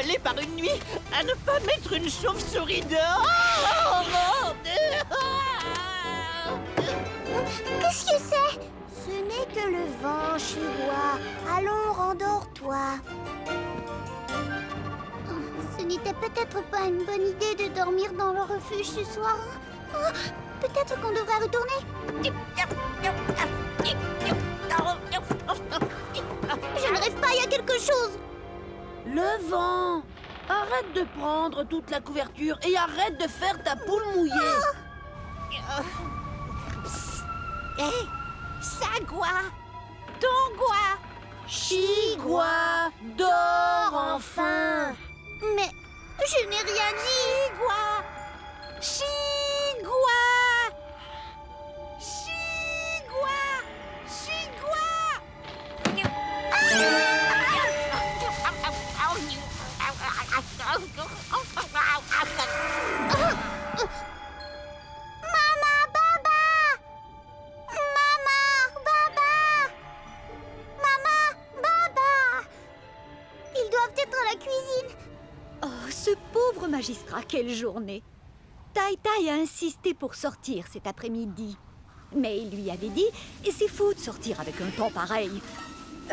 dévoilé par une nuit à ne pas mettre une chauve-souris dehors. Qu'est-ce que c'est? Ce n'est que le vent, Chihuahua. Allons, rendors-toi. Ce n'était peut-être pas une bonne idée de dormir dans le refuge ce soir. Peut-être qu'on devrait retourner. Je ne rêve pas, il y a quelque chose. Le vent! Arrête de prendre toute la couverture et arrête de faire ta poule mouillée. Hé, Sagua, Tongua, Chihuahua, dors enfin! mais je n'ai rien dit. Chigua, ils doivent être à la cuisine. Oh, ce pauvre magistrat, quelle journée! Tai Tai a insisté pour sortir cet après-midi. Mais il lui avait dit, c'est fou de sortir avec un temps pareil.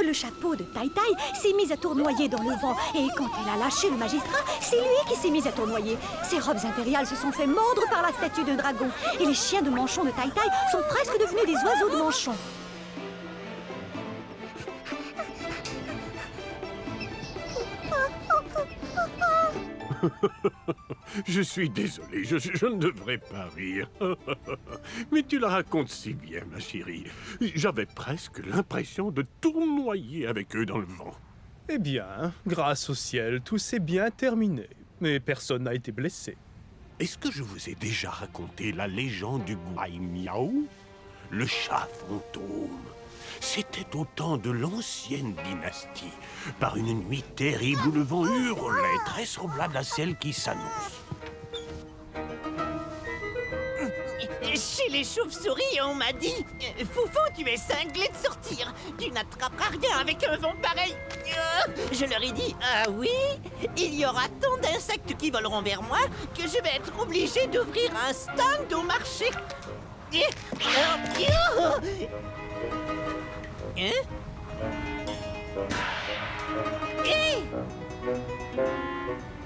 Le chapeau de Tai Tai s'est mis à tournoyer dans le vent. Et quand elle a lâché le magistrat, c'est lui qui s'est mis à tournoyer. Ses robes impériales se sont fait mordre par la statue de dragon. Et les chiens de manchon de Tai Tai sont presque devenus des oiseaux de manchon. Je suis désolé, je ne devrais pas rire. Mais tu la racontes si bien, ma chérie. J'avais presque l'impression de tournoyer avec eux dans le vent. Eh bien, grâce au ciel, tout s'est bien terminé. Mais personne n'a été blessé. Est-ce que je vous ai déjà raconté la légende du Guai Miao? Le chat fantôme. C'était au temps de l'ancienne dynastie, par une nuit terrible où le vent hurlait, très semblable à celle qui s'annonce. Chez les chauves-souris, on m'a dit « Foufou, tu es cinglé de sortir. Tu n'attraperas rien avec un vent pareil. » Je leur ai dit « Ah oui, il y aura tant d'insectes qui voleront vers moi que je vais être obligé d'ouvrir un stand au marché. » Hein? Hé!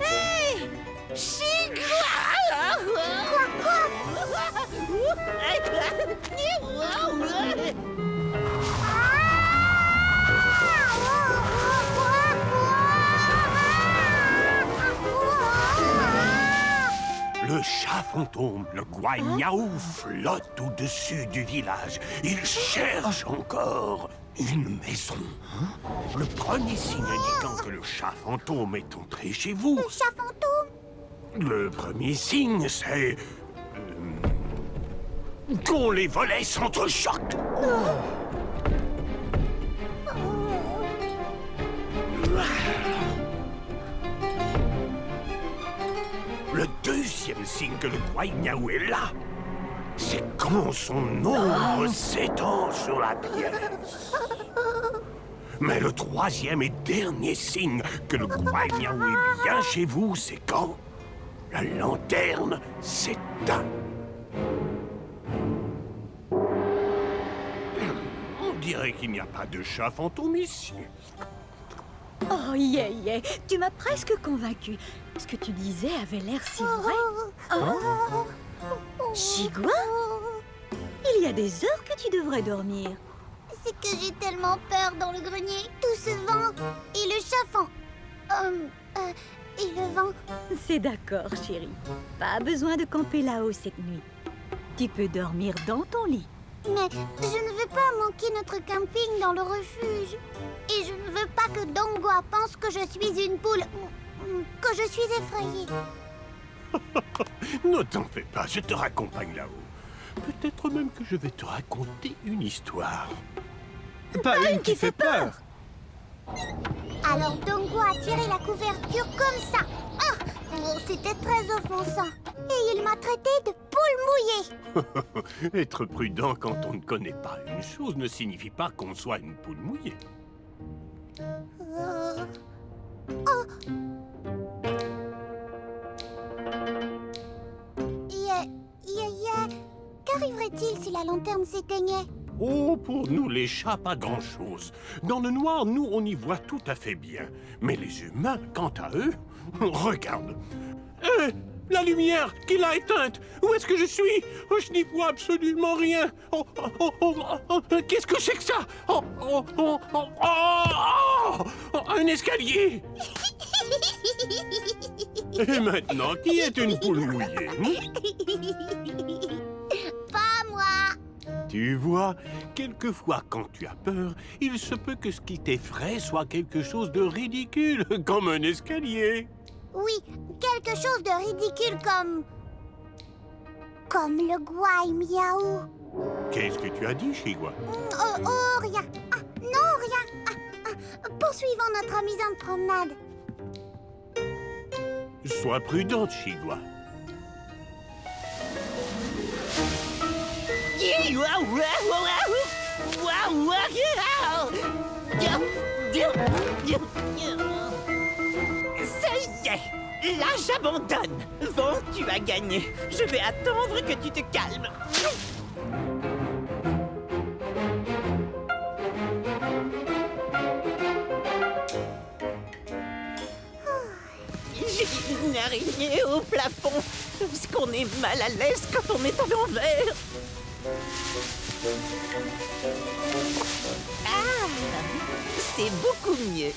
Hé! Chigua! Le chat fantôme, le Guai Miao, flotte au-dessus du village. Il cherche encore une maison. Le premier signe indiquant que le chat fantôme est entré chez vous. Le chat fantôme? Le premier signe, c'est... qu'on les volets s'entrechoquent. Le deuxième signe que le Guai Miao est là, c'est quand son ombre s'étend sur la pièce. Mais le troisième et dernier signe que le Guai Miao est bien chez vous, c'est quand la lanterne s'éteint. On dirait qu'il n'y a pas de chat fantôme ici. Oh, yeah, tu m'as presque convaincue. Ce que tu disais avait l'air si vrai. Oh. Chigua, il y a des heures que tu devrais dormir. C'est que j'ai tellement peur dans le grenier. Tout ce vent et le chafan. Et le vent. C'est d'accord, chérie. Pas besoin de camper là-haut cette nuit. Tu peux dormir dans ton lit. Mais je ne veux pas manquer notre camping dans le refuge. Et je ne veux pas que Dongua pense que je suis une poule. Que je suis effrayée. Ne t'en fais pas, je te raccompagne là-haut. Peut-être même que je vais te raconter une histoire. Pas une qui fait peur. Alors Dongua a tiré la couverture comme ça. C'était très offensant. Et il m'a traité de poule mouillée. Être prudent quand on ne connaît pas une chose ne signifie pas qu'on soit une poule mouillée. qu'arriverait-il si la lanterne s'éteignait? Oh, pour nous les chats, pas grand-chose. Dans le noir, nous, on y voit tout à fait bien. Mais les humains, quant à eux, regarde. La lumière qui l'a éteinte. Où est-ce que je suis? Oh, je n'y vois absolument rien. Qu'est-ce que c'est que ça? Un escalier. Et maintenant, qui est une poule mouillée? Pas moi. Tu vois, quelquefois, quand tu as peur, il se peut que ce qui t'effraie soit quelque chose de ridicule, comme un escalier. Oui, quelque chose de ridicule comme le Gouaille Miaou. Qu'est-ce que tu as dit, Chigua? Oh, rien. Ah, non, rien. Poursuivons notre amusante promenade. Sois prudente, Chigua. Ça y est, là j'abandonne. Vent, tu as gagné. Je vais attendre que tu te calmes. J'ai une araignée au plafond. Est-ce qu'on est mal à l'aise quand on est à l'envers? Ah, c'est beaucoup mieux.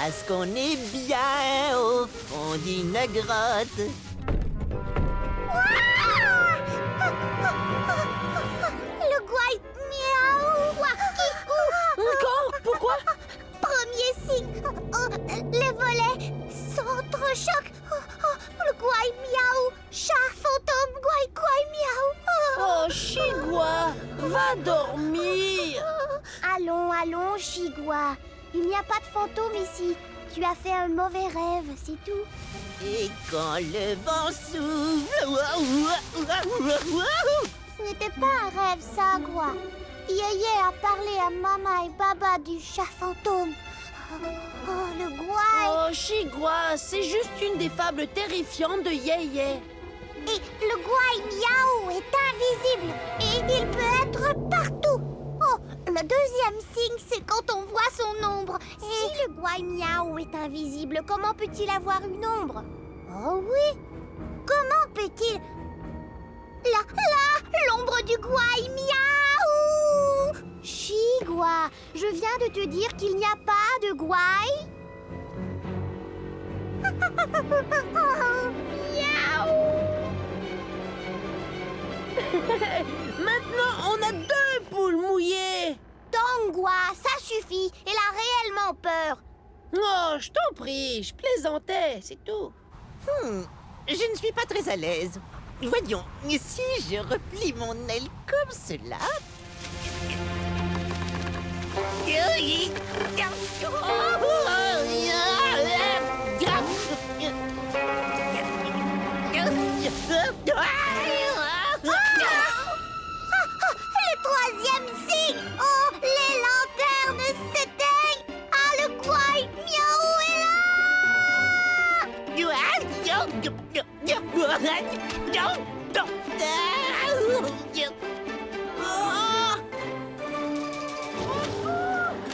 Est-ce qu'on est bien au fond d'une grotte? Le Gouaille Miaou. Encore? Pourquoi? Premier signe. Les volets s'entrechoquent. Le Gouaille Miaou. Chat fantôme Gouaille Miaou. Oh, Chigua, va dormir. Allons, Chigua. Il n'y a pas de fantôme ici. Tu as fait un mauvais rêve, c'est tout. Et quand le vent souffle... Ce n'était pas un rêve, ça, Gua. Yéyé a parlé à Mama et Baba du chat fantôme. Oh, le Gouaille. Oh, Chigua, c'est juste une des fables terrifiantes de Yéyé. Et le Gouaille Miaou est invisible. Et il peut être partout. Oh, le deuxième signe, c'est quand on voit son ombre. Et si le Gouaille Miaou est invisible, comment peut-il avoir une ombre? Oh oui. Comment peut-il... Là, l'ombre du Gouaille Miaou. Chigua, je viens de te dire qu'il n'y a pas de Gouaille. Miaou. Maintenant, on a 2 poules mouillées. Dongua, ça suffit. Elle a réellement peur. Oh, je t'en prie, je plaisantais, c'est tout. Je ne suis pas très à l'aise. Voyons, si je replie mon aile comme cela... Le troisième signe. Oh, les lanternes s'éteignent. Ah, le Gouaille Miaou est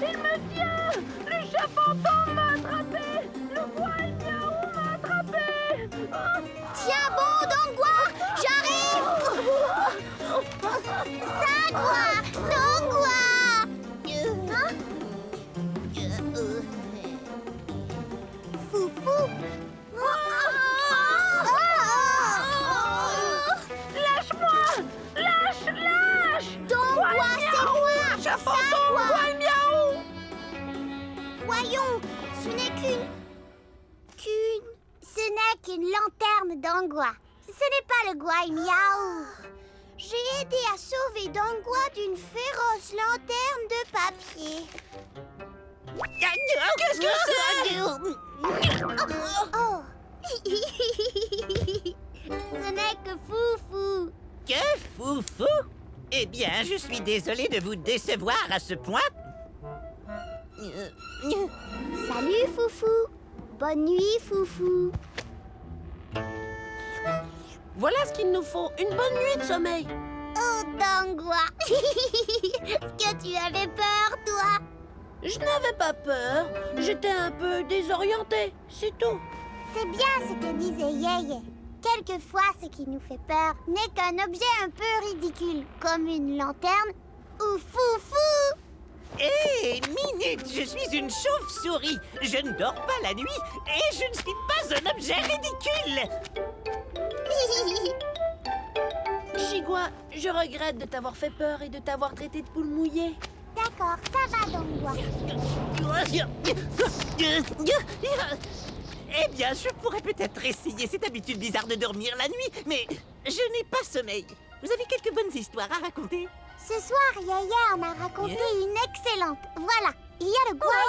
Il me tient! Le chat fantôme m'a attrapé! Le Gouaille Miaou m'a attrapé! Tiens bon, Dongua, j'arrive. Ça, Gua, Dongua. Hein? Foufou. Lâche-moi! Lâche! Dongua, c'est moi. Chat fantôme! Gouaille Miaou! Voyons, ce n'est Ce n'est qu'une lanterne d'Angua. Ce n'est pas le Gouaille Miaou. J'ai aidé à sauver Dongua d'une féroce lanterne de papier. Qu'est-ce que Oh. Ce n'est que Foufou. Que foufou! Eh bien, je suis désolé de vous décevoir à ce point. Salut Foufou. Bonne nuit Foufou. Voilà ce qu'il nous faut, une bonne nuit de sommeil. Oh, Dangua. Est-ce que tu avais peur, toi? Je n'avais pas peur. J'étais un peu désorientée, c'est tout. C'est bien ce que disait Yeye. Quelquefois, ce qui nous fait peur n'est qu'un objet un peu ridicule, comme une lanterne ou foufou. Hé, minute, je suis une chauve-souris. Je ne dors pas la nuit et je ne suis pas un objet ridicule. Chigua, je regrette de t'avoir fait peur et de t'avoir traité de poule mouillée. D'accord, ça va, Dangua. Eh bien, je pourrais peut-être essayer cette habitude bizarre de dormir la nuit, mais je n'ai pas sommeil. Vous avez quelques bonnes histoires à raconter? Ce soir, Yaya en a raconté une excellente. Voilà, il y a le Guai